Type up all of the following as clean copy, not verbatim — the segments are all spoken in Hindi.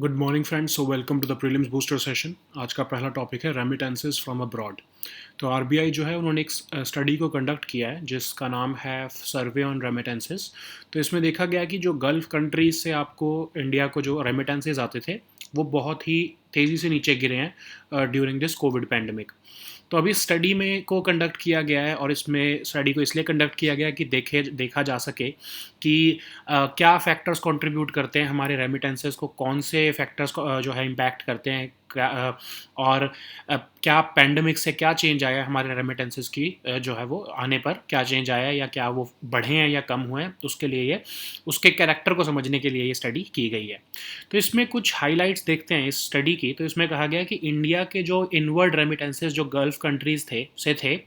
Good morning friends. So welcome to the prelims booster session. आज का पहला टॉपिक है रेमिटेंसेस फ्रॉम अब्रॉड। तो आरबीआई जो है उन्होंने एक स्टडी को कंडक्ट किया है जिसका नाम है सर्वे ऑन रेमिटेंसेस। तो इसमें देखा गया कि जो गल्फ कंट्रीज से आपको इंडिया को जो रेमिटेंसेस आते थे वो बहुत ही तेज़ी से नीचे गिरे हैं ड्यूरिंग दिस कोविड पैंडमिक। तो अभी स्टडी में को कंडक्ट किया गया है और इसमें स्टडी को इसलिए कंडक्ट किया गया है कि देखा जा सके कि क्या फैक्टर्स कंट्रीब्यूट करते हैं हमारे रेमिटेंसेस को, कौन से फैक्टर्स जो है इम्पैक्ट करते हैं और क्या पैंडमिक से क्या चेंज आया है हमारे रेमिटेंसेस की जो है वो आने पर क्या चेंज आया है, या क्या वो बढ़े हैं या कम हुए हैं। उसके लिए ये उसके कैरेक्टर को समझने के लिए ये स्टडी की गई है। तो इसमें कुछ हाइलाइट्स देखते हैं इस स्टडी की। तो इसमें कहा गया कि इंडिया के जो इनवर्ड रेमिटेंसेस जो गल्फ कंट्रीज थे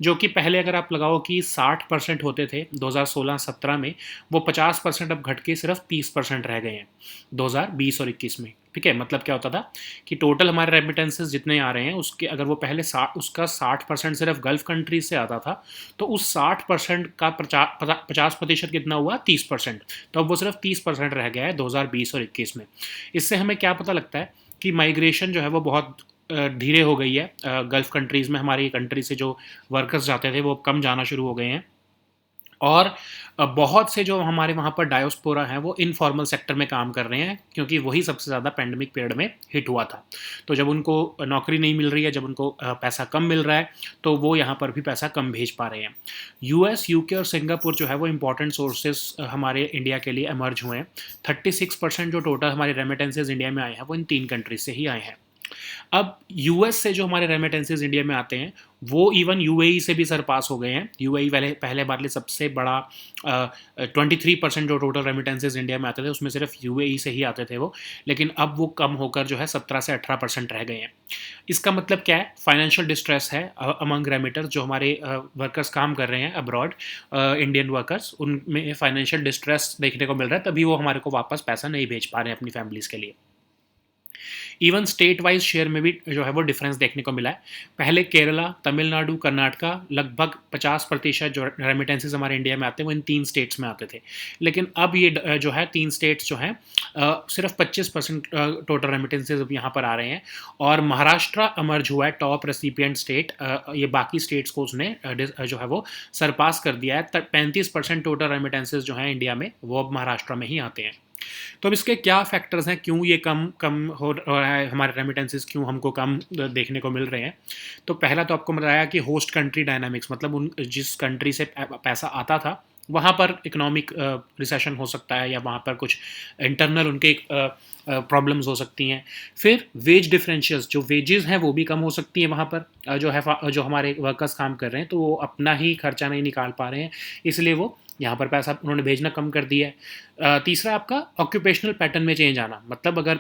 जो कि पहले अगर आप लगाओ कि 60% होते थे 2016-17 में, वो 50% अब घट के सिर्फ 30% रह गए हैं 2020 और 21 में। ठीक है, मतलब क्या होता था कि टोटल हमारे रेमिटेंसेस जितने आ रहे हैं उसके अगर वो पहले उसका 60% सिर्फ गल्फ कंट्रीज से आता था, तो उस 60% का 50% कितना हुआ, 30%। तो अब वो सिर्फ 30% रह गया है 2020 और 21 में। इससे हमें क्या पता लगता है कि माइग्रेशन जो है वो बहुत धीरे हो गई है। गल्फ कंट्रीज़ में हमारी कंट्री से जो वर्कर्स जाते थे वो कम जाना शुरू हो गए हैं। और बहुत से जो हमारे वहाँ पर डायोस्पोरा हैं वो इनफॉर्मल सेक्टर में काम कर रहे हैं, क्योंकि वही सबसे ज़्यादा पैंडमिक पीरियड में हिट हुआ था। तो जब उनको नौकरी नहीं मिल रही है, जब उनको पैसा कम मिल रहा है, तो वो यहाँ पर भी पैसा कम भेज पा रहे हैं। यूएस, यूके और सिंगापुर जो है वो इंपॉर्टेंट सोर्सेस हमारे इंडिया के लिए एमर्ज हुए हैं। 36% जो टोटल हमारे रेमिटेंसेज इंडिया में आए हैं वो इन 3 कंट्रीज से ही आए हैं। अब यूएस से जो हमारे रेमिटेंसेज इंडिया में आते हैं वो इवन यूएई से भी सरपास हो गए हैं। यूएई पहले बार लिए सबसे बड़ा 23% जो टोटल रेमिटेंसेज इंडिया में आते थे उसमें सिर्फ यूएई से ही आते थे वो, लेकिन अब वो कम होकर जो है 17 से 18% रह गए हैं। इसका मतलब क्या है? फाइनेंशियल डिस्ट्रेस है अमंग रेमिटर्स, जो हमारे वर्कर्स काम कर रहे हैं अब्रॉड, इंडियन वर्कर्स, उनमें फाइनेंशियल डिस्ट्रेस देखने को मिल रहा है, तभी वो हमारे को वापस पैसा नहीं भेज पा रहे हैं अपनी फैमिलीज़ के लिए। इवन स्टेट वाइज शेयर में भी जो है वो डिफरेंस देखने को मिला है। पहले केरला, तमिलनाडु, कर्नाटका लगभग 50% जो रेमिटेंसेज हमारे इंडिया में आते हैं वो इन 3 स्टेट्स में आते थे, लेकिन अब ये जो है 3 स्टेट्स जो हैं सिर्फ 25% टोटल रेमिटेंसेज अब यहाँ पर आ रहे हैं। और महाराष्ट्र अमर्ज हुआ है टॉप रेसिपिएंट स्टेट। ये बाकी स्टेट्स को उसने जो है वो सरपास कर दिया है। 35% टोटल रेमिटेंसेज जो हैं इंडिया में वो अब महाराष्ट्र में ही आते हैं। तो अब इसके क्या फैक्टर्स हैं, क्यों ये कम कम हो रहा है, हमारे रेमिटेंसेस क्यों हमको कम देखने को मिल रहे हैं। तो पहला तो आपको बताया कि होस्ट कंट्री डायनामिक्स, मतलब उन जिस कंट्री से पैसा आता था वहाँ पर इकोनॉमिक रिसेशन हो सकता है, या वहाँ पर कुछ इंटरनल उनके प्रॉब्लम्स हो सकती हैं। फिर वेज डिफरेंशियल्स, जो वेजेस हैं वो भी कम हो सकती हैं वहाँ पर। जो हमारे वर्कर्स काम कर रहे हैं तो वो अपना ही खर्चा नहीं निकाल पा रहे हैं, इसलिए वो यहाँ पर पैसा उन्होंने भेजना कम कर दिया है। तीसरा आपका ऑक्यूपेशनल पैटर्न में चेंज आना, मतलब अगर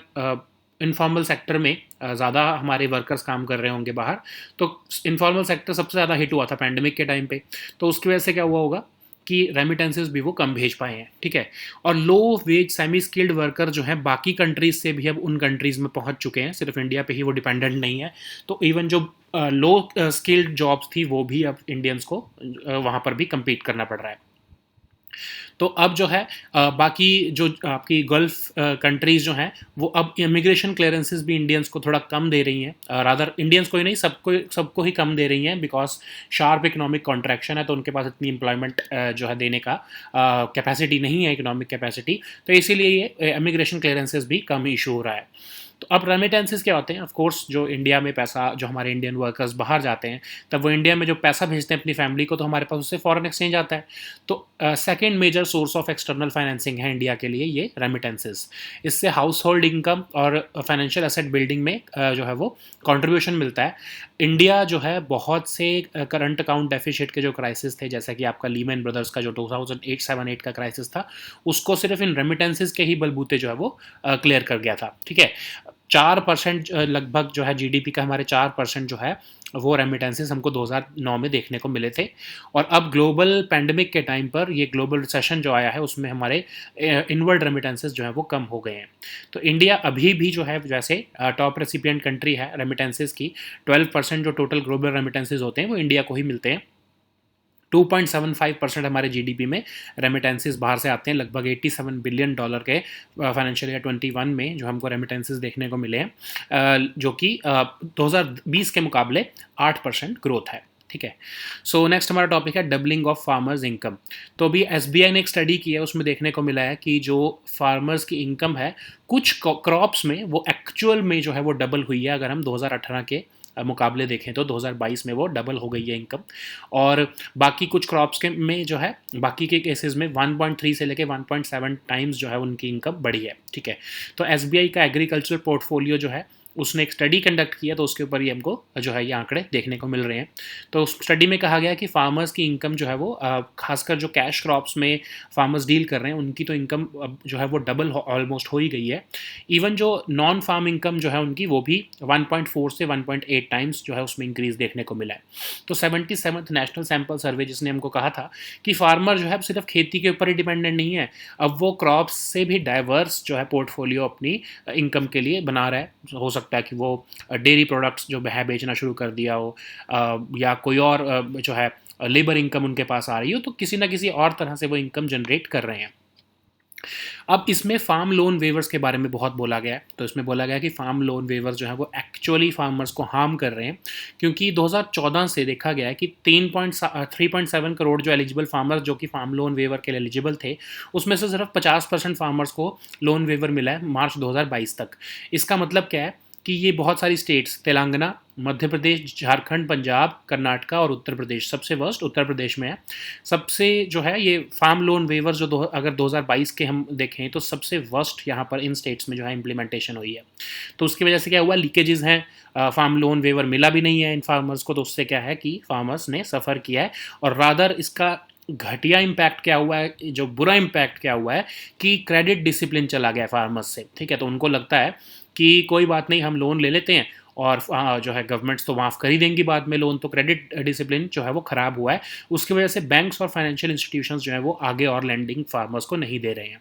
इनफॉर्मल सेक्टर में ज़्यादा हमारे वर्कर्स काम कर रहे होंगे बाहर, तो इनफॉर्मल सेक्टर सबसे ज़्यादा हिट हुआ था पैंडमिक के टाइम पे, तो उसकी वजह से क्या हुआ होगा कि रेमिटेंसेस भी वो कम भेज पाए हैं। ठीक है, और लो वेज सेमी स्किल्ड वर्कर जो हैं बाकी कंट्रीज से भी अब उन कंट्रीज़ में पहुंच चुके हैं, सिर्फ इंडिया पे ही वो डिपेंडेंट नहीं है। तो इवन जो लो स्किल्ड जॉब्स थी वो भी अब इंडियंस को वहाँ पर भी कम्पीट करना पड़ रहा है। तो अब जो है बाकी जो आपकी गल्फ कंट्रीज़ जो हैं वो अब इमिग्रेशन क्लियरेंसेस भी इंडियंस को थोड़ा कम दे रही हैं। रादर इंडियंस को ही नहीं, सबको ही कम दे रही हैं, बिकॉज शार्प इकोनॉमिक कॉन्ट्रैक्शन है, तो उनके पास इतनी एम्प्लॉयमेंट जो है देने का कैपेसिटी नहीं है, इकोनॉमिक कैपेसिटी। तो इसीलिए ये इमिग्रेशन क्लियरेंसेस भी कम इशू हो रहा है। तो अब रेमिटेंसेस क्या होते हैं? ऑफ कोर्स जो इंडिया में पैसा, जो हमारे इंडियन वर्कर्स बाहर जाते हैं तब वो इंडिया में जो पैसा भेजते हैं अपनी फैमिली को, तो हमारे पास उससे फॉरेन एक्सचेंज आता है। तो second major source of external financing है इंडिया के लिए ये रेमिटेंसेस। इससे हाउस होल्ड इनकम और फाइनेंशियल एसेट बिल्डिंग में जो है वो कंट्रीब्यूशन मिलता है। इंडिया जो है बहुत से करंट अकाउंट डेफिसिट के जो क्राइसिस थे, जैसा कि आपका लीमैन ब्रदर्स का जो 2008-7-8 का क्राइसिस था, उसको सिर्फ इन रेमिटेंसेस के ही बलबूते जो है वो क्लियर कर गया था। ठीक है, 4% लगभग जो है जीडीपी का, हमारे 4% जो है वो रेमिटेंसेस हमको 2009 में देखने को मिले थे। और अब ग्लोबल पैंडमिक के टाइम पर ये ग्लोबल रिसेशन जो आया है उसमें हमारे इनवर्ड रेमिटेंसेस जो है वो कम हो गए हैं। तो इंडिया अभी भी जो है जैसे टॉप रेसिपिएंट कंट्री है रेमिटेंसेस की, 12% जो टोटल ग्लोबल रेमिटेंसेस होते हैं वो इंडिया को ही मिलते हैं। 2.75% हमारे जीडीपी में रेमिटेंसेस बाहर से आते हैं, लगभग $87 बिलियन के फाइनेंशियल ईयर 21 में जो हमको रेमिटेंसेस देखने को मिले हैं, जो कि 2020 के मुकाबले 8% ग्रोथ है। ठीक है। सो नेक्स्ट हमारा टॉपिक है डबलिंग ऑफ फार्मर्स इनकम। तो अभी एसबीआई ने एक स्टडी की है, उसमें देखने को मिला है कि जो फार्मर्स की इनकम है कुछ क्रॉप्स में वो एक्चुअल में जो है वो डबल हुई है। अगर हम 2018 के मुकाबले देखें तो 2022 में वो डबल हो गई है इनकम, और बाकी कुछ क्रॉप्स के में जो है बाकी के केसेस में 1.3 से लेके 1.7 टाइम्स जो है उनकी इनकम बढ़ी है। ठीक है। तो एसबीआई का एग्रीकल्चर पोर्टफोलियो जो है उसने एक स्टडी कंडक्ट किया, तो उसके ऊपर ही हमको जो है ये आंकड़े देखने को मिल रहे हैं। तो उस स्टडी में कहा गया कि फार्मर्स की इनकम जो है वो खासकर जो कैश क्रॉप्स में फार्मर्स डील कर रहे हैं उनकी तो इनकम जो है वो डबल ऑलमोस्ट हो ही गई है। इवन जो नॉन फार्म इनकम जो है उनकी वो भी 1.4 से 1.8 टाइम्स जो है उसमें इंक्रीज देखने को मिला है। तो 77th नेशनल सैंपल सर्वे जिसने हमको कहा था कि फार्मर जो है सिर्फ खेती के ऊपर ही डिपेंडेंट नहीं है, अब वो क्रॉप्स से भी डाइवर्स जो है पोर्टफोलियो अपनी इनकम के लिए बना रहा है। हो सकता है कि वो डेयरी प्रोडक्ट्स जो है बेचना शुरू कर दिया हो, या कोई और जो है लेबर इनकम उनके पास आ रही हो, तो किसी ना किसी और तरह से वो इनकम जनरेट कर रहे हैं। अब इसमें फार्म लोन वेवर्स के बारे में बहुत बोला गया है। तो इसमें बोला गया कि फार्म लोन वेवर्स जो है वो एक्चुअली फार्मर्स को हार्म कर रहे हैं, क्योंकि 2014 से देखा गया है कि 3.7 करोड़ जो एलिजिबल फार्मर्स जो कि फार्म लोन वेवर के लिए एलिजिबल थे, उसमें से सिर्फ 50% फार्मर्स को लोन वेवर मिला है मार्च 2022 तक। इसका मतलब क्या है कि ये बहुत सारी स्टेट्स, तेलंगाना, मध्य प्रदेश, झारखंड, पंजाब, कर्नाटका और उत्तर प्रदेश, सबसे वर्स्ट उत्तर प्रदेश में है। सबसे जो है ये फार्म लोन वेवर जो अगर 2022 के हम देखें तो सबसे वर्स्ट यहाँ पर इन स्टेट्स में जो है इम्प्लीमेंटेशन हुई है। तो उसकी वजह से क्या हुआ, लीकेजेस हैं, फार्म लोन वेवर मिला भी नहीं है इन फार्मर्स को, तो उससे क्या है कि फार्मर्स ने सफ़र किया है। और रादर इसका घटिया इम्पैक्ट क्या हुआ है, जो बुरा इम्पैक्ट क्या हुआ है कि क्रेडिट डिसिप्लिन चला गया फार्मर्स से। ठीक है। तो उनको लगता है कि कोई बात नहीं, हम लोन ले लेते हैं और जो है गवर्नमेंट्स तो माफ़ कर ही देंगी बाद में लोन, तो क्रेडिट डिसिप्लिन जो है वो ख़राब हुआ है। उसकी वजह से बैंक्स और फाइनेंशियल इंस्टीट्यूशंस जो है वो आगे और लैंडिंग फार्मर्स को नहीं दे रहे हैं।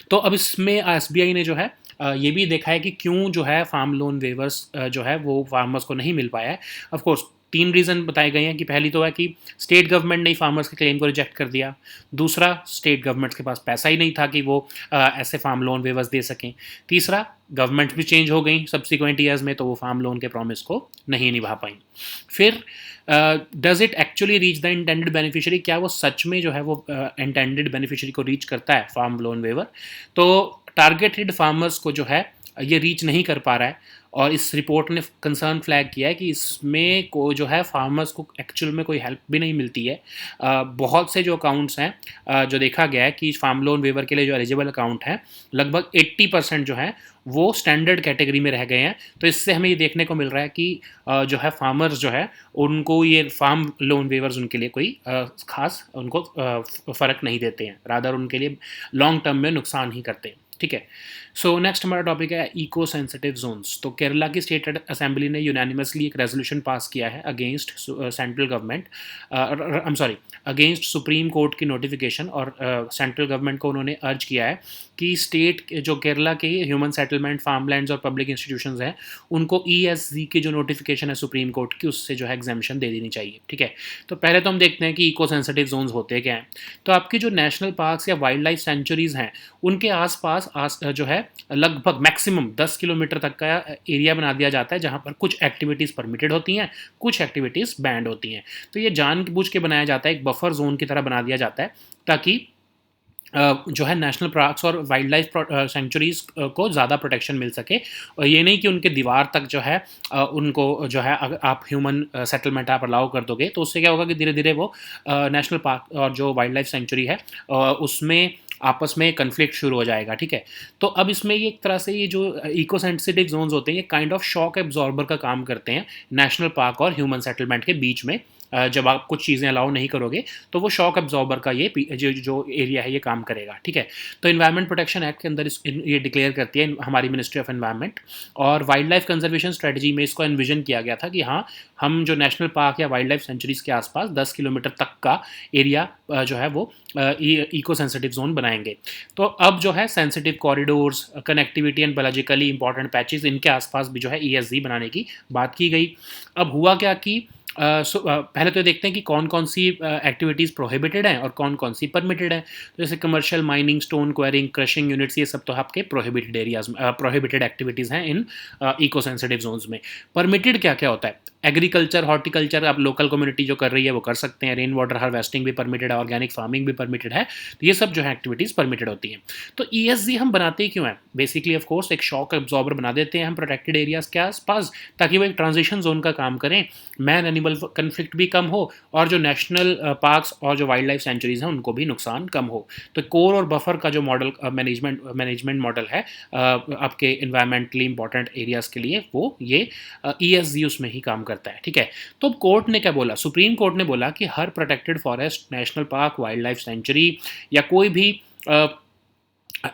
तो अब इसमें एसबीआई ने जो है ये भी देखा है कि क्यों जो है फार्म लोन वेवर्स जो है वो फार्मर्स को नहीं मिल पाया है। ऑफ कोर्स 3 रीज़न बताए गए हैं कि पहली तो है कि स्टेट गवर्नमेंट ने फार्मर्स के क्लेम को रिजेक्ट कर दिया। दूसरा, स्टेट गवर्नमेंट्स के पास पैसा ही नहीं था कि वो ऐसे फार्म लोन वेवर्स दे सकें। तीसरा, गवर्नमेंट भी चेंज हो गई सब्सिक्वेंट ईयर्स में, तो वो फार्म लोन के प्रॉमिस को नहीं निभा पाई। फिर does it actually reach the intended beneficiary, क्या वो सच में जो है वो इंटेंडेड बेनिफिशियरी को रीच करता है फार्म लोन वेवर? तो टारगेटेड फार्मर्स को जो है ये रीच नहीं कर पा रहा है, और इस रिपोर्ट ने कंसर्न फ्लैग किया है कि इसमें को जो है फार्मर्स को एक्चुअल में कोई हेल्प भी नहीं मिलती है। बहुत से जो अकाउंट्स हैं जो देखा गया है कि फार्म लोन वेवर के लिए जो एलिजिबल अकाउंट हैं, लगभग 80% जो है वो स्टैंडर्ड कैटेगरी में रह गए हैं। तो इससे हमें ये देखने को मिल रहा है कि जो है फार्मर्स जो है उनको ये फार्म लोन वेवर्स उनके लिए कोई खास उनको फ़र्क नहीं देते हैं, रादर उनके लिए लॉन्ग टर्म में नुकसान ही करते हैं। ठीक है। सो नेक्स्ट हमारा टॉपिक है इको सेंसिटिव जोन्स। तो केरला की स्टेट असेंबली ने यूनानिमसली एक रेजोल्यूशन पास किया है against central government, I am sorry, against supreme court की नोटिफिकेशन, और सेंट्रल गवर्नमेंट को उन्होंने अर्ज किया है कि स्टेट जो केरला के ह्यूमन सेटलमेंट, फार्मलैंड्स और पब्लिक इंस्टीट्यूशंस हैं उनको ESZ की जो नोटिफिकेशन है सुप्रीम कोर्ट की, उससे जो है एग्जामेशन दे देनी चाहिए। ठीक है। तो पहले तो हम देखते हैं कि इको सेंसिटिव जोन्स होते क्या हैं। तो आपकी जो नेशनल पार्क्स या वाइल्ड लाइफ सेंचुरीज़ हैं उनके आसपास जो है लगभग मैक्सिमम 10 किलोमीटर तक का एरिया बना दिया जाता है, जहाँ पर कुछ एक्टिविटीज़ परमिटेड होती हैं, कुछ एक्टिविटीज़ बैंड होती हैं। तो ये जानबूझ के बनाया जाता है, एक बफर जोन की तरह बना दिया जाता है, ताकि जो है नेशनल पार्क्स और वाइल्ड लाइफ सेंचुरीज़ को ज़्यादा प्रोटेक्शन मिल सके। और ये नहीं कि उनके दीवार तक जो है उनको जो है अगर आप ह्यूमन सेटलमेंट आप अलाउ कर दोगे, तो उससे क्या होगा कि धीरे धीरे वो नेशनल पार्क और जो वाइल्ड लाइफ सेंचुरी है उसमें आपस में कन्फ्लिक्ट शुरू हो जाएगा। ठीक है। तो अब इसमें ये एक तरह से ये जो इको सेंसिटिव जोन्स होते हैं ये काइंड ऑफ शॉक एब्जॉर्बर का काम करते हैं नेशनल पार्क और ह्यूमन सेटलमेंट के बीच में। जब आप कुछ चीज़ें अलाउ नहीं करोगे तो वो शॉक एब्जॉर्बर का ये जो एरिया है ये काम करेगा। ठीक है। तो इन्वायरमेंट प्रोटेक्शन एक्ट के अंदर ये डिक्लेयर करती है हमारी मिनिस्ट्री ऑफ एनवायरनमेंट, और वाइल्ड लाइफ कंजर्वेशन स्ट्रेटजी में इसको एनविजन किया गया था कि हाँ, हम जो नेशनल पार्क या वाइल्ड लाइफ सेंचुरीज़ के आसपास 10 किलोमीटर तक का एरिया जो है वो इको सेंसिटिव जोन बनाएंगे। तो अब जो है sensitive corridors, connectivity and biologically important patches, इनके आसपास भी जो है ESZ बनाने की बात की गई। अब हुआ क्या कि पहले तो देखते हैं कि कौन कौन सी एक्टिविटीज़ प्रोहिबिटेड हैं और कौन कौन सी परमिटेड हैं। तो जैसे commercial mining, stone quarrying, crushing units, ये सब तो आपके प्रोहिबिटेड एरियाज में प्रोहिबिटेड एक्टिविटीज़ हैं इन इको सेंसिटिव जोन्स में। परमिटेड क्या क्या होता है? एग्रीकल्चर, हॉर्टिकल्चर, अब लोकल कम्युनिटी जो कर रही है वो कर सकते हैं। रेन वाटर हार्वेस्टिंग भी परमिटेड है, ऑर्गेनिक फार्मिंग भी परमिटेड है। तो ये सब जो है एक्टिविटीज़ परमिटेड होती हैं। तो ईएसजी हम बनाते ही क्यों हैं? बेसिकली ऑफ कोर्स एक शॉक एब्जॉर्बर बना देते हैं हम प्रोटेक्टेड एरियाज़ के आसपास, ताकि वो एक ट्रांजिशन जोन का काम करें, मैन एनिमल कन्फ्लिक्ट भी कम हो और जो नेशनल पार्क्स और जो वाइल्ड लाइफ सेंचुरीज हैं उनको भी नुकसान कम हो। तो कोर और बफर का जो मॉडल मैनेजमेंट मॉडल है आपके इन्वायरमेंटली इंपॉर्टेंट एरियाज़ के लिए, वो ये ईएसजी उसमें ही काम करता है। ठीक है, तो कोर्ट ने क्या बोला? सुप्रीम कोर्ट ने बोला कि हर protected forest, national park, wild life sanctuary या कोई भी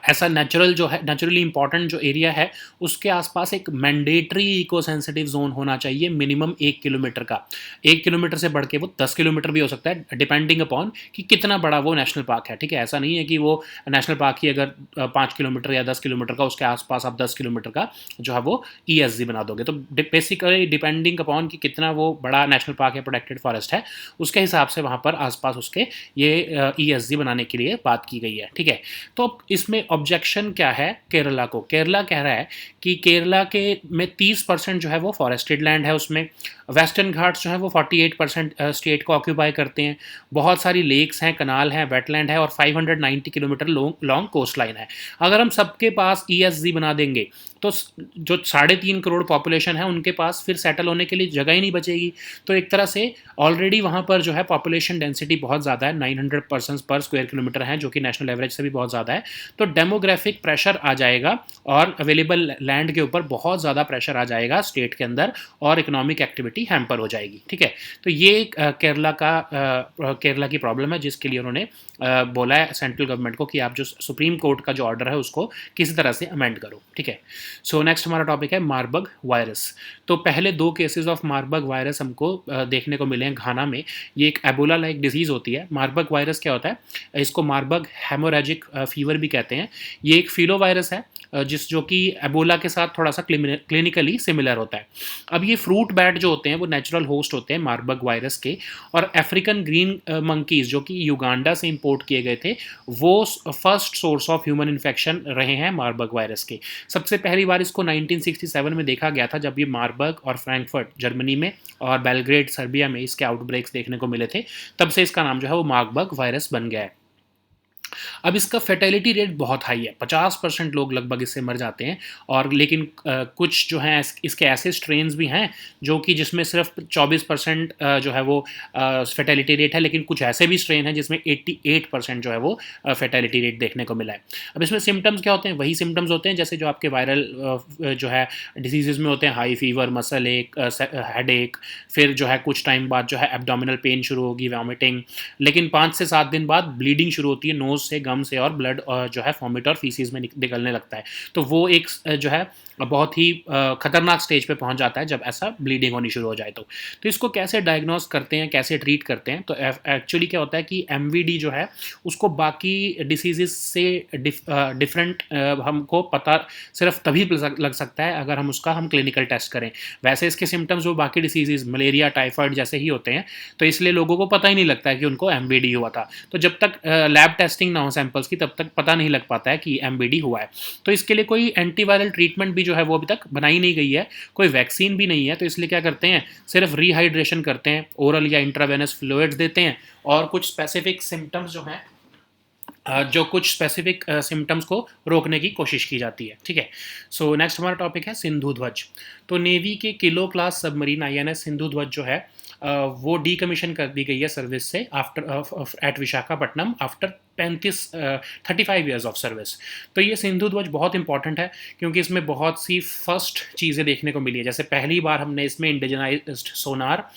ऐसा नेचुरली इंपॉर्टेंट जो एरिया है, उसके आसपास एक मैंडेटरी इको सेंसिटिव जोन होना चाहिए, मिनिमम 1 किलोमीटर का। 1 किलोमीटर से बढ़ के वो 10 किलोमीटर भी हो सकता है, डिपेंडिंग अपॉन कि कितना बड़ा वो नेशनल पार्क है। ठीक है, ऐसा नहीं है कि वो नेशनल पार्क ही अगर 5 किलोमीटर या 10 किलोमीटर का, उसके आसपास आप 10 किलोमीटर का जो है वो ईएसजी बना दोगे। तो बेसिकली डिपेंडिंग अपॉन कि कितना वो बड़ा नेशनल पार्क या प्रोटेक्टेड फॉरेस्ट है, उसके हिसाब से वहाँ पर आसपास उसके ये ईएसजी बनाने के लिए बात की गई है। ठीक है, तो इसमें ऑब्जेक्शन क्या है केरला को? केरला कह रहा है कि केरला के में 30% जो है वो फॉरेस्टेड लैंड है, उसमें वेस्टर्न घाट्स जो है वो 48% स्टेट को ऑक्यूपाई करते हैं, बहुत सारी लेक्स हैं, कनाल हैं, वेटलैंड है और 590 किलोमीटर लॉन्ग कोस्ट लाइन है। अगर हम सबके पास ईएसजी बना देंगे तो जो 3.5 करोड़ पॉपुलेशन है उनके पास फिर सेटल होने के लिए जगह ही नहीं बचेगी। तो एक तरह से ऑलरेडी वहाँ पर जो है पॉपुलेशन डेंसिटी बहुत ज़्यादा है, 900 पर्सन्स पर स्क्वायर किलोमीटर है, जो कि नेशनल एवरेज से भी बहुत ज़्यादा है। तो डेमोग्राफिक प्रेशर आ जाएगा और अवेलेबल लैंड के ऊपर बहुत ज़्यादा प्रेशर आ जाएगा स्टेट के अंदर, और इकोनॉमिक एक्टिविटी हैम्पर हो जाएगी। ठीक है, तो ये केरला की प्रॉब्लम है, जिसके लिए उन्होंने बोला है सेंट्रल गवर्नमेंट को कि आप जो सुप्रीम कोर्ट का जो ऑर्डर है उसको किसी तरह से अमेंड करो। ठीक है, सो नेक्स्ट हमारा टॉपिक है मार्बर्ग वायरस। तो पहले 2 केसेस ऑफ मार्बर्ग वायरस हमको देखने को मिले हैं घाना में। ये एक एबोला लाइक डिजीज़ होती है। मार्बर्ग वायरस क्या होता है? इसको मार्बर्ग हेमोरेजिक फीवर भी कहते हैं। ये एक फीलो वायरस है जो कि एबोला के साथ थोड़ा सा क्लिनिकली सिमिलर होता है। अब ये फ्रूट बैट जो होते हैं वो नेचुरल होस्ट होते हैं मार्बर्ग वायरस के, और अफ्रीकन ग्रीन मंकीज़ जो कि युगांडा से इंपोर्ट किए गए थे, वो first source of human infection रहे हैं मार्बर्ग वायरस के। सबसे पहली बार इसको 1967 में देखा गया था, जब ये मार्बर्ग और फ्रैंकफर्ट जर्मनी में और बेलग्रेड सर्बिया में इसके आउटब्रेक्स देखने को मिले थे। तब से इसका नाम जो है वो मार्बर्ग वायरस बन गया है। अब इसका फेटेलिटी रेट बहुत हाई है, 50% लोग लगभग इससे मर जाते हैं। और लेकिन कुछ जो हैं इसके ऐसे स्ट्रेन्स भी हैं जो कि जिसमें सिर्फ 24% जो है वो फेटेलिटी रेट है, लेकिन कुछ ऐसे भी स्ट्रेन हैं जिसमें 88% जो है वो फेटेलिटी रेट देखने को मिला है। अब इसमें सिम्टम्स क्या होते हैं? वही सिम्टम्स होते हैं जैसे जो आपके वायरल जो है डिजीज़ में होते हैं, हाई फीवर, मसल एक, हेड एक, फिर जो है कुछ टाइम बाद जो है एब्डोमिनल पेन शुरू होगी, वॉमिटिंग, लेकिन 5 से 7 दिन बाद ब्लीडिंग शुरू होती है, नोज से, गम से, और ब्लड जो है वॉमिट और फीसिस में निकलने लगता है। तो वो एक जो है बहुत ही खतरनाक स्टेज पे पहुंच जाता है जब ऐसा ब्लीडिंग होनी शुरू हो जाए। तो इसको कैसे डायग्नोस करते हैं, कैसे ट्रीट करते हैं? तो एक्चुअली क्या होता है कि एमवीडी जो है उसको बाकी डिसीजेस से डिफरेंट हमको पता सिर्फ तभी लग सकता है अगर हम क्लिनिकल टेस्ट करें। वैसे इसके सिम्टम्स वो बाकी डिसीजेज मलेरिया, टाइफाइड जैसे ही होते हैं, तो इसलिए लोगों को पता ही नहीं लगता है कि उनको एमवीडी हुआ था। तो जब तक लैब टेस्टिंग ना हो सैंपल्स की, तब तक पता नहीं लग पाता है कि एमवीडी हुआ है। तो इसके लिए कोई एंटीवायरल ट्रीटमेंट भी जो है वो अभी तक बनाई नहीं गई है, कोई वैक्सीन भी नहीं है। तो इसलिए क्या करते हैं, सिर्फ रिहाइड्रेशन करते हैं, ओरल या इंट्रावेनस फ्लूइड्स देते हैं, और कुछ स्पेसिफिक सिम्टम्स जो हैं जो कुछ स्पेसिफिक सिम्टम्स को रोकने की कोशिश की जाती है। ठीक है, सो नेक्स्ट हमारा टॉपिक है सिंधु ध्वज। तो नेवी के kilo class submarine INS Sindhu ध्वज जो है वो डीकमीशन कर दी गई है सर्विस से after at Visakhapatnam after 35 years of service. तो ये सिंधु ध्वज बहुत इंपॉर्टेंट है क्योंकि इसमें बहुत सी फर्स्ट चीज़ें देखने को मिली है। जैसे पहली बार हमने इसमें इंडिजनाइज्ड सोनार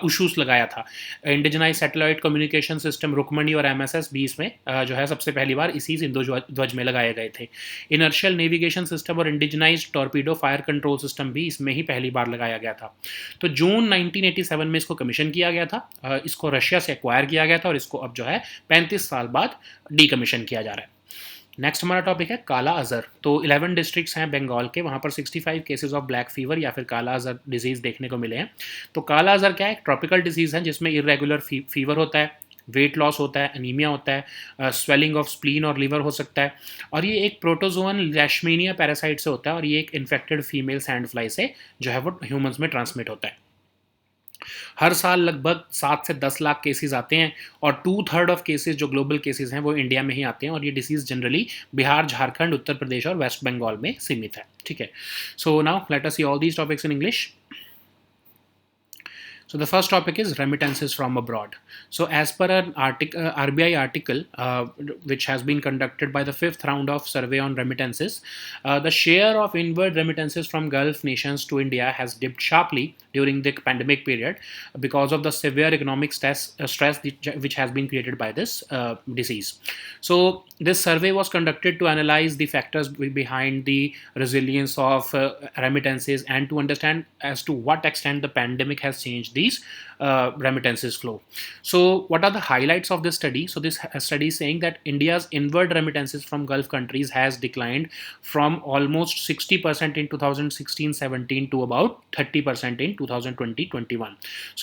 उशूस लगाया था। Indigenise satellite communication system Rukmani और एमएसएस भी इसमें जो है सबसे पहली बार इसी सिंधु ध्वज में लगाए गए थे। इनर्शियल नेविगेशन सिस्टम और indigenise torpedo fire control system भी इसमें ही पहली बार लगाया गया था। तो जून 1987 में इसको कमीशन किया गया था, इसको रशिया से एक्वायर किया गया था, और इसको अब जो है 35 साल बाद डीकमीशन किया जा रहा है। नेक्स्ट हमारा टॉपिक है काला अजहर। तो 11 डिस्ट्रिक्ट्स हैं बंगाल के, वहाँ पर 65 केसेस ऑफ ब्लैक फीवर या फिर काला अजहर डिजीज़ देखने को मिले हैं। तो काला अजहर क्या है? एक ट्रॉपिकल डिजीज़ है जिसमें इरेगुलर फीवर होता है, वेट लॉस होता है, एनीमिया होता है, स्वेलिंग ऑफ स्प्लीन और लिवर हो सकता है, और ये एक प्रोटोजोअन लेशमीनिया पैरासाइट से होता है, और ये एक इन्फेक्टेड फीमेल सैंड फ्लाई से जो है वो ह्यूमंस में ट्रांसमिट होता है। हर साल लगभग 7 से 10 लाख केसेस आते हैं, और 2/3 ऑफ केसेस जो ग्लोबल केसेस हैं वो इंडिया में ही आते हैं, और ये डिसीज़ जनरली बिहार, झारखंड, उत्तर प्रदेश और वेस्ट बंगाल में सीमित है। ठीक है, so now let us see all these topics in English. So the first topic is remittances from abroad. So as per an RBI article which has been conducted by the 5th round of survey on remittances, the share of inward remittances from Gulf nations to India has dipped sharply during the pandemic period because of the severe economic stress which has been created by this disease. So this survey was conducted to analyze the factors behind the resilience of remittances and to understand as to what extent the pandemic has changed these remittances flow. So what are the highlights of this study? So this study is saying that India's inward remittances from Gulf countries has declined from almost 60% in 2016-17 to about 30% in 2020-21.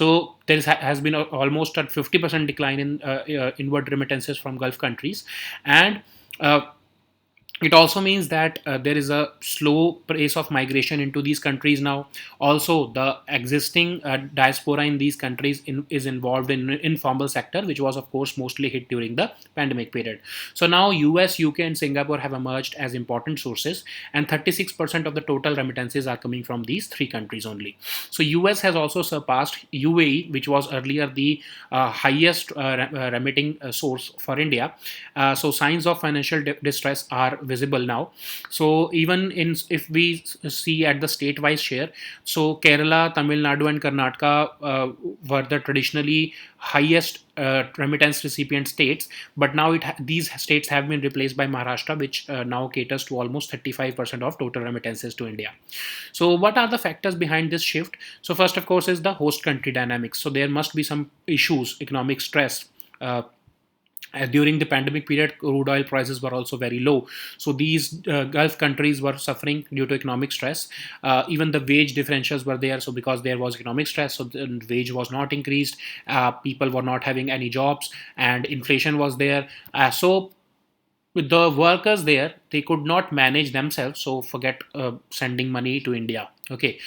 So there has been almost a 50% decline in inward remittances from Gulf countries, and it also means that there is a slow pace of migration into these countries now. Also, the existing diaspora in these countries is involved in informal sector, which was of course mostly hit during the pandemic period. So now US, UK and Singapore have emerged as important sources, and 36% of the total remittances are coming from these three countries only. So US has also surpassed UAE, which was earlier the highest remitting source for India. So signs of financial distress are visible now. So even in, if we see at the state-wise share, so Kerala, Tamil Nadu and Karnataka were the traditionally highest remittance recipient states, but now these states have been replaced by Maharashtra, which now caters to almost 35% of total remittances to India. So what are the factors behind this shift? So first, of course, is the host country dynamics. So there must be some issues, economic stress. During the pandemic period, crude oil prices were also very low. So these Gulf countries were suffering due to economic stress. Even the wage differentials were there. So because there was economic stress, so the wage was not increased. People were not having any jobs, and inflation was there. So with the workers there, they could not manage themselves. So forget sending money to India. Okay.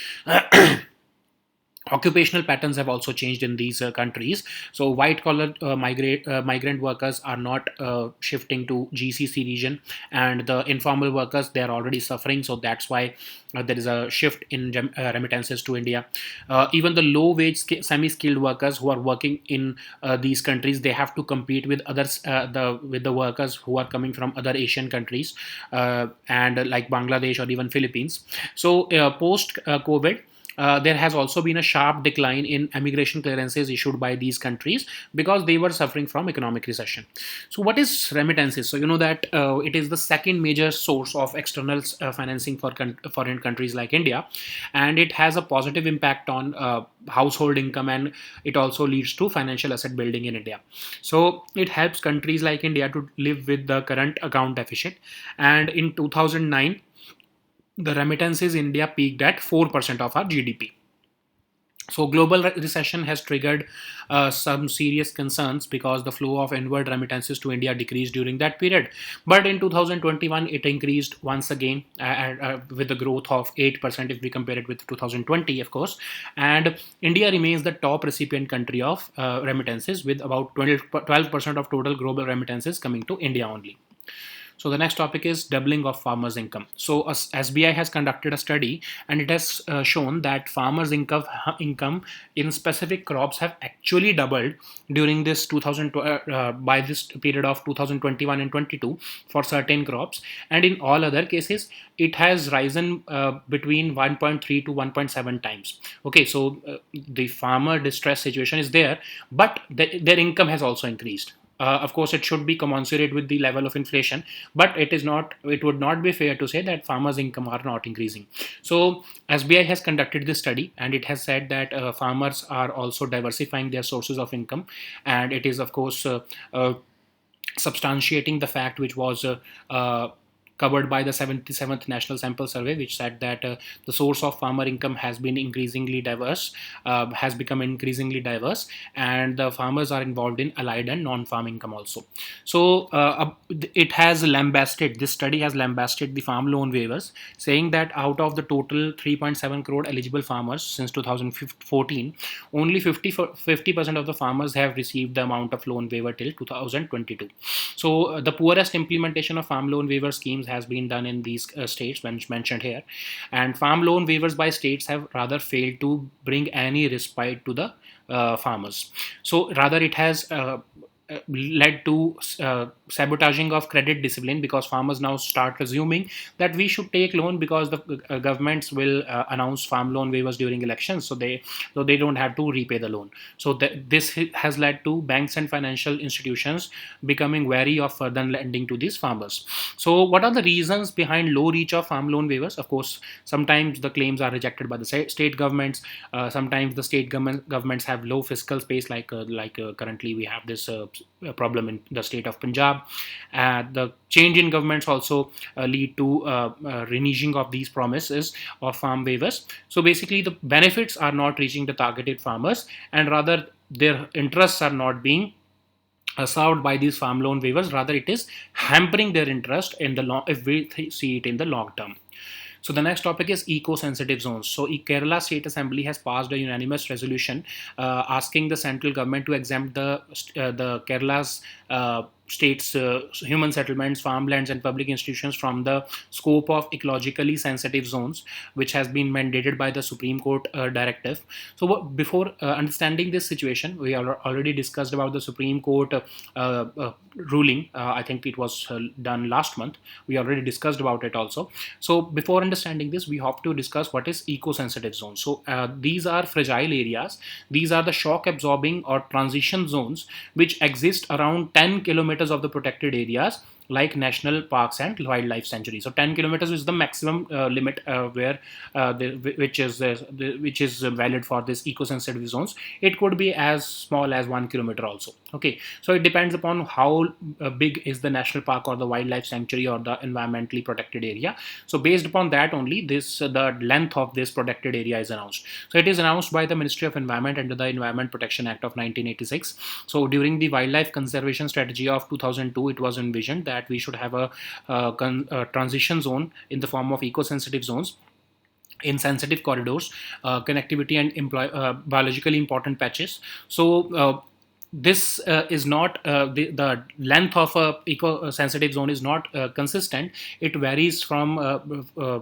Occupational patterns have also changed in these countries. So white collar migrant workers are not shifting to GCC region, and the informal workers, they are already suffering. So that's why there is a shift in remittances to India. Even the low wage semi-skilled workers who are working in these countries, they have to compete with others, with the workers who are coming from other Asian countries and like Bangladesh or even Philippines. So post COVID, there has also been a sharp decline in immigration clearances issued by these countries because they were suffering from economic recession. So what is remittances? So you know that it is the second major source of external financing for foreign countries like India, and it has a positive impact on household income, and it also leads to financial asset building in India. So it helps countries like India to live with the current account deficit, and in 2009 the remittances in India peaked at 4% of our GDP. So global recession has triggered some serious concerns because the flow of inward remittances to India decreased during that period. But in 2021, it increased once again with a growth of 8% if we compare it with 2020, of course. And India remains the top recipient country of remittances with about 12% of total global remittances coming to India only. So the next topic is doubling of farmers' income. So SBI has conducted a study, and it has shown that farmers' income in specific crops have actually doubled during this 2000 by this period of 2021 and 22 for certain crops, and in all other cases it has risen between 1.3 to 1.7 times. Okay, so the farmer distress situation is there, but their income has also increased. Of course, it should be commensurate with the level of inflation, but it is not. It would not be fair to say that farmers' income are not increasing. So, SBI has conducted this study, and it has said that farmers are also diversifying their sources of income, and it is, of course, substantiating the fact which was covered by the 77th National Sample Survey, which said that the source of farmer income has been increasingly diverse, has become increasingly diverse, and the farmers are involved in allied and non-farm income also. So it has lambasted, this study has lambasted the farm loan waivers, saying that out of the total 3.7 crore eligible farmers since 2014, only 50% of the farmers have received the amount of loan waiver till 2022. So the poorest implementation of farm loan waiver schemes has been done in these states mentioned here, and farm loan waivers by states have rather failed to bring any respite to the farmers. So rather it has led to sabotaging of credit discipline, because farmers now start assuming that we should take loan because the governments will announce farm loan waivers during elections, so they don't have to repay the loan. So this has led to banks and financial institutions becoming wary of further lending to these farmers. So what are the reasons behind low reach of farm loan waivers? Of course, sometimes the claims are rejected by the state governments. Sometimes the state governments have low fiscal space, like currently we have this problem in the state of Punjab. The change in governments also lead to reneging of these promises of farm waivers. So basically, the benefits are not reaching the targeted farmers, and rather their interests are not being served by these farm loan waivers. Rather, it is hampering their interest in the long, if we see it in the long term. So the next topic is eco-sensitive zones. So Kerala State Assembly has passed a unanimous resolution asking the central government to exempt the Kerala's states, human settlements, farmlands, and public institutions from the scope of ecologically sensitive zones, which has been mandated by the Supreme Court directive. So before understanding this situation, we already discussed about the Supreme Court ruling. I think it was done last month. We already discussed about it also. So before understanding this, we have to discuss what is eco-sensitive zones. So these are fragile areas. These are the shock absorbing or transition zones which exist around 10 kilometers of the protected areas, like national parks and wildlife sanctuaries. So 10 kilometers is the maximum limit which is valid for this eco-sensitive zones. It could be as small as 1 kilometer also. Okay, so it depends upon how big is the national park or the wildlife sanctuary or the environmentally protected area. So based upon that only, the length of this protected area is announced. So it is announced by the Ministry of Environment under the Environment Protection Act of 1986. So during the wildlife conservation strategy of 2002, it was envisioned that we should have a transition zone in the form of eco-sensitive zones in sensitive corridors, connectivity and biologically important patches. So this is not the length of a eco-sensitive zone is not consistent. It varies from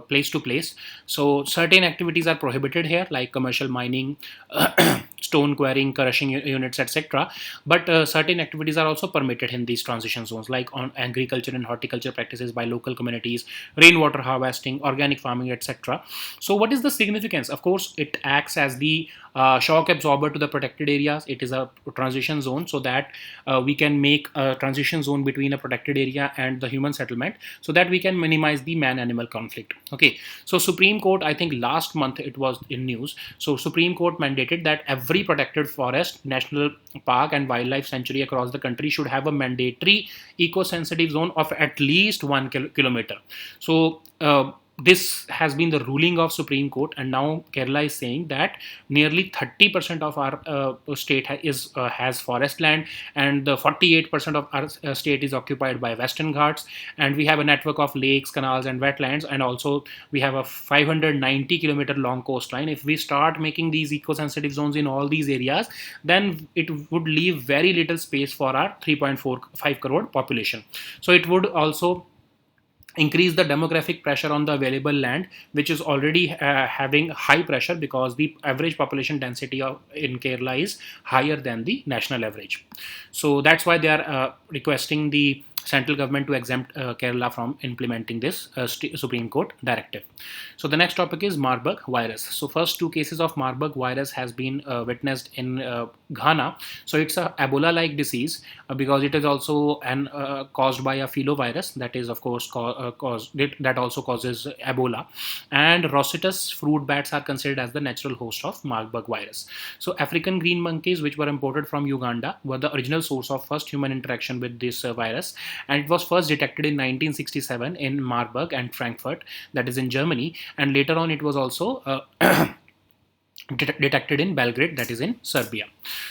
place to place. So certain activities are prohibited here, like commercial mining, stone quarrying, crushing units, etc. But certain activities are also permitted in these transition zones, like on agriculture and horticulture practices by local communities, rainwater harvesting, organic farming, etc. So what is the significance? Of course, it acts as the shock absorber to the protected areas. It is a transition zone, so that we can make a transition zone between a protected area and the human settlement, so that we can minimize the man-animal conflict. Okay, so Supreme Court, I think last month it was in news. So Supreme Court mandated that every protected forest, national park, and wildlife sanctuary across the country should have a mandatory eco-sensitive zone of at least 1 kilometer. So this has been the ruling of Supreme Court, and now Kerala is saying that nearly 30% of our state has forest land, and the 48% of our state is occupied by Western Ghats, and we have a network of lakes, canals, and wetlands, and also we have a 590-kilometer long coastline. If we start making these eco-sensitive zones in all these areas, then it would leave very little space for our 3.45 crore population. So it would also increase the demographic pressure on the available land, which is already having high pressure, because the average population density in Kerala is higher than the national average. So that's why they are requesting the central government to exempt Kerala from implementing this Supreme Court directive. So the next topic is Marburg virus. So first two cases of Marburg virus has been witnessed in Ghana. So it's a Ebola-like disease because it is also caused by a filovirus that is of course that also causes Ebola. And Rosetus fruit bats are considered as the natural host of Marburg virus. So African green monkeys, which were imported from Uganda, were the original source of first human interaction with this virus, and it was first detected in 1967 in Marburg and Frankfurt, that is in Germany, and later on it was also detected in Belgrade, that is in Serbia.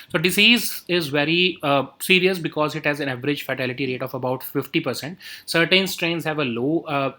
So disease is very serious because it has an average fatality rate of about 50%. Certain strains have a low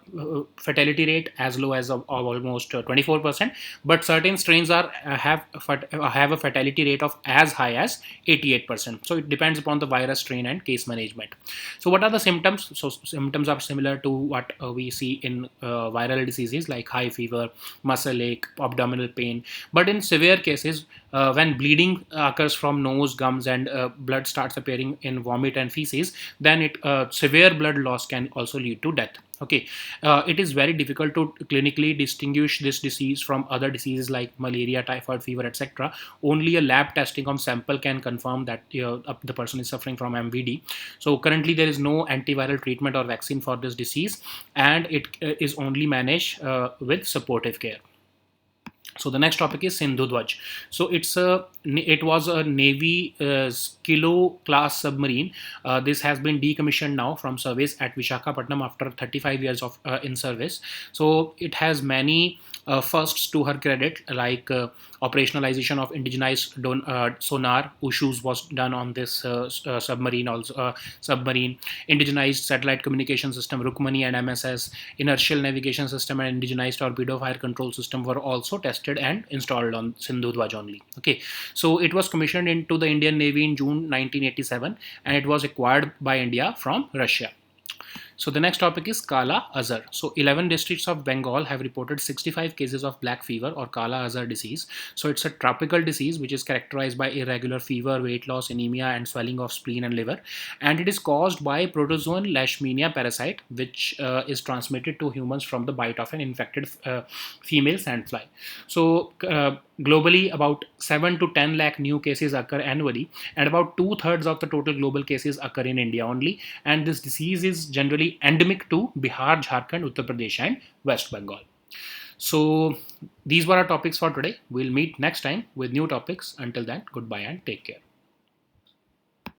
fatality rate, as low as of almost 24%, but certain strains have a fatality rate of as high as 88%. So it depends upon the virus strain and case management. So what are the symptoms? So symptoms are similar to what we see in viral diseases like high fever, muscle ache, abdominal pain, but in severe cases, when bleeding occurs from nose, gums, and blood starts appearing in vomit and feces, then severe blood loss can also lead to death. Okay, it is very difficult to clinically distinguish this disease from other diseases like malaria, typhoid fever, etc. Only a lab testing of sample can confirm that the person is suffering from MVD. So currently there is no antiviral treatment or vaccine for this disease, and it is only managed with supportive care. So the next topic is Sindhu Dwaj. So it was a Navy Kilo class submarine. This has been decommissioned now from service at Vishakhapatnam after 35 years of in service. So it has many firsts to her credit, like operationalization of indigenized sonar. USHUS was done on this submarine, also submarine indigenized satellite communication system Rukmani and MSS, inertial navigation system and indigenized torpedo fire control system were also tested and installed on Sindhu Dwaj only. Okay, so it was commissioned into the Indian Navy in June 1987, and it was acquired by India from Russia. So the next topic is Kala Azar. So 11 districts of Bengal have reported 65 cases of black fever or Kala Azar disease. So it's a tropical disease which is characterized by irregular fever, weight loss, anemia, and swelling of spleen and liver. And it is caused by protozoan Leishmania parasite, which is transmitted to humans from the bite of an infected female sandfly. So globally, about 7 to 10 lakh new cases occur annually, and about 2/3 of the total global cases occur in India only. And this disease is generally endemic to Bihar, Jharkhand, Uttar Pradesh, and West Bengal. So these were our topics for today. We'll meet next time with new topics. Until then, goodbye and take care.